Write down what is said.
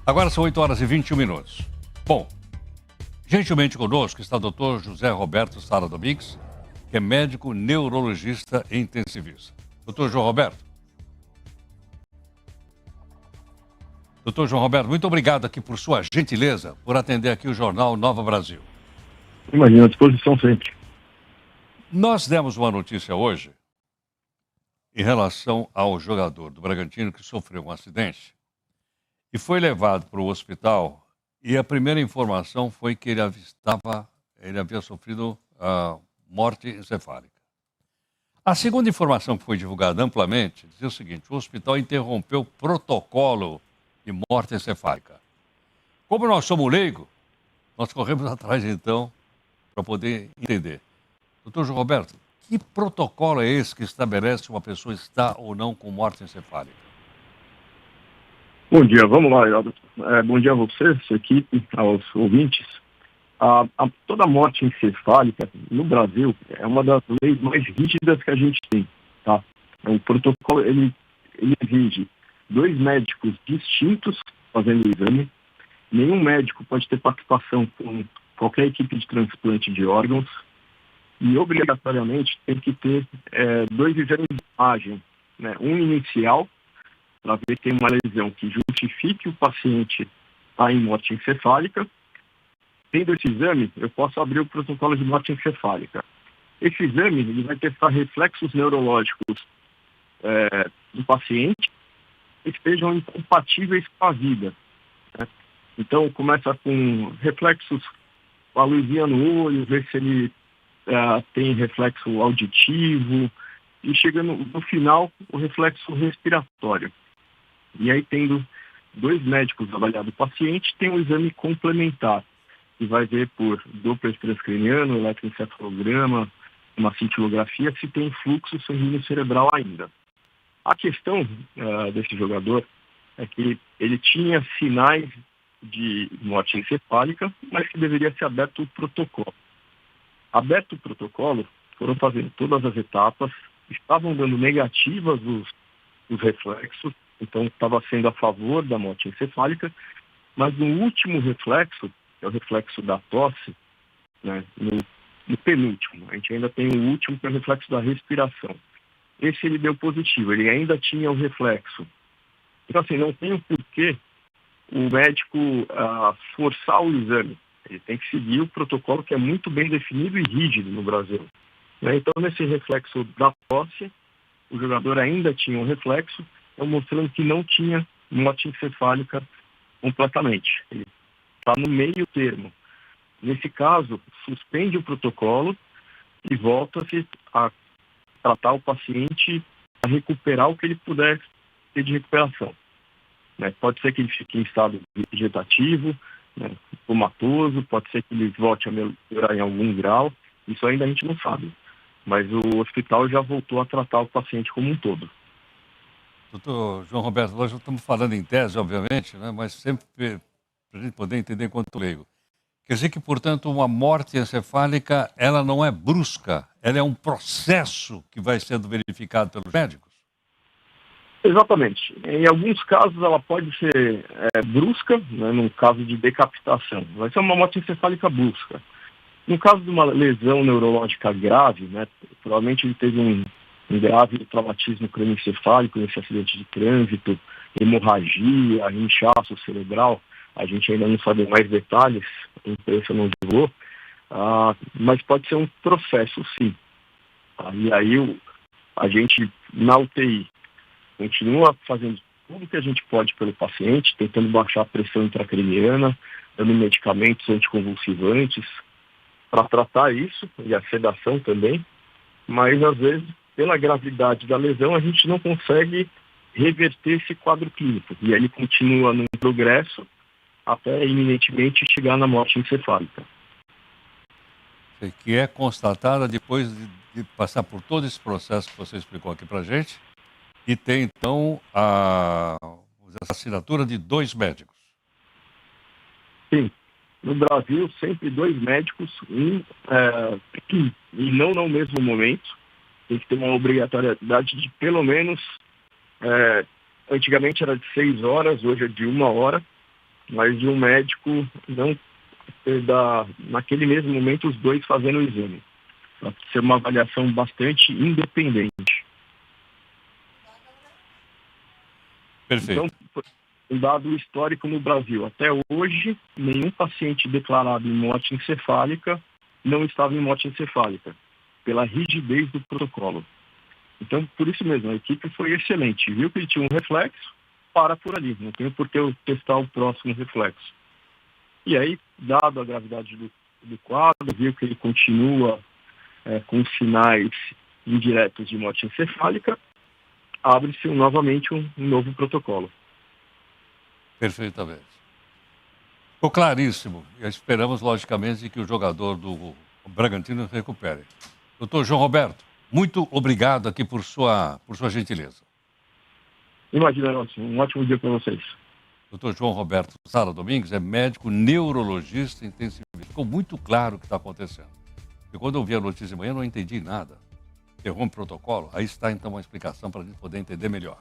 Agora são 8 horas e 21 minutos. Bom, gentilmente conosco está o Dr. José Roberto Sara Domingues, que é médico neurologista e intensivista. Dr. João Roberto. Doutor João Roberto, muito obrigado aqui por sua gentileza, por atender aqui o jornal Nova Brasil. Imagina, à disposição sempre. Nós demos uma notícia hoje em relação ao jogador do Bragantino que sofreu um acidente e foi levado para o hospital, e a primeira informação foi que ele havia sofrido morte encefálica. A segunda informação que foi divulgada amplamente dizia o seguinte: o hospital interrompeu o protocolo de morte encefálica. Como nós somos leigos, nós corremos atrás então para poder entender. Doutor João Roberto, que protocolo é esse que estabelece se uma pessoa está ou não com morte encefálica? Bom dia, vamos lá, Heródoto. Bom dia a você, sua equipe, aos ouvintes. Toda morte encefálica no Brasil é uma das leis mais rígidas que a gente tem, tá? O protocolo, ele exige 2 médicos distintos fazendo o exame. Nenhum médico pode ter participação com qualquer equipe de transplante de órgãos. E, obrigatoriamente, tem que ter 2 exames de imagem, né? Um inicial, para ver se tem uma lesão que justifique o paciente estar em morte encefálica. Tendo esse exame, eu posso abrir o protocolo de morte encefálica. Esse exame ele vai testar reflexos neurológicos do paciente que estejam incompatíveis com a vida, né? Então, começa com reflexos, a luzinha no olho, ver se ele tem reflexo auditivo, e chega no final o reflexo respiratório. E aí, tendo 2 médicos avaliando o paciente, tem um exame complementar, que vai ver por Doppler transcraniano, eletroencefalograma, uma cintilografia, se tem fluxo sanguíneo cerebral ainda. A questão desse jogador é que ele tinha sinais de morte encefálica, mas que deveria ser aberto o protocolo. Aberto o protocolo, foram fazendo todas as etapas, estavam dando negativas os reflexos, então estava sendo a favor da morte encefálica, mas no último reflexo, que é o reflexo da tosse, né, no penúltimo, a gente ainda tem o último, que é o reflexo da respiração. Esse ele deu positivo, ele ainda tinha o reflexo. Então, assim, não tem o porquê o médico forçar o exame. Ele tem que seguir o protocolo que é muito bem definido e rígido no Brasil, né? Então, nesse reflexo da tosse, o jogador ainda tinha um reflexo, mostrando que não tinha morte encefálica completamente. Ele está no meio termo. Nesse caso, suspende o protocolo e volta-se a tratar o paciente, a recuperar o que ele puder ter de recuperação, né? Pode ser que ele fique em estado vegetativo, né, comatoso, pode ser que ele volte a melhorar em algum grau, isso ainda a gente não sabe. Mas o hospital já voltou a tratar o paciente como um todo. Doutor João Roberto, nós já estamos falando em tese, obviamente, né, mas sempre para a gente poder entender enquanto leigo. Quer dizer que, portanto, uma morte encefálica, ela não é brusca, ela é um processo que vai sendo verificado pelos médicos? Exatamente. Em alguns casos ela pode ser brusca, né, num caso de decapitação. Vai ser uma morte encefálica brusca. No caso de uma lesão neurológica grave, né, provavelmente ele teve um grave traumatismo crânioencefálico nesse acidente de trânsito, hemorragia, inchaço cerebral, a gente ainda não sabe mais detalhes, a imprensa não divulgou, mas pode ser um processo sim. E aí a gente, na UTI, continua fazendo tudo que a gente pode pelo paciente, tentando baixar a pressão intracraniana, dando medicamentos anticonvulsivantes para tratar isso, e a sedação também, mas às vezes, pela gravidade da lesão, a gente não consegue reverter esse quadro clínico, e aí ele continua num progresso até iminentemente chegar na morte encefálica. Que é constatada depois de passar por todo esse processo que você explicou aqui para a gente, e tem, então, a assinatura de 2 médicos. Sim. No Brasil, sempre 2 médicos, e não no mesmo momento. Tem que ter uma obrigatoriedade de pelo menos, antigamente era de 6 horas, hoje é de 1 hora, mas de um médico não naquele mesmo momento os dois fazendo o exame, para ser uma avaliação bastante independente. Perfeito. Então, um dado histórico no Brasil, até hoje, nenhum paciente declarado em morte encefálica não estava em morte encefálica, pela rigidez do protocolo. Então, por isso mesmo, a equipe foi excelente. Viu que ele tinha um reflexo, para por ali. Não tem por que eu testar o próximo reflexo. E aí, dado a gravidade do quadro, viu que ele continua com sinais indiretos de morte encefálica, abre-se novamente um novo protocolo. Perfeitamente. Ficou claríssimo. E esperamos, logicamente, que o jogador do Bragantino recupere. Doutor João Roberto, muito obrigado aqui por sua gentileza. Imagina, Nelson, um ótimo dia para vocês. Doutor João Roberto Sala Domingues é médico neurologista intensivista. Ficou muito claro o que está acontecendo. E quando eu vi a notícia de manhã, eu não entendi nada. Interrompe o protocolo. Aí está, então, uma explicação para a gente poder entender melhor.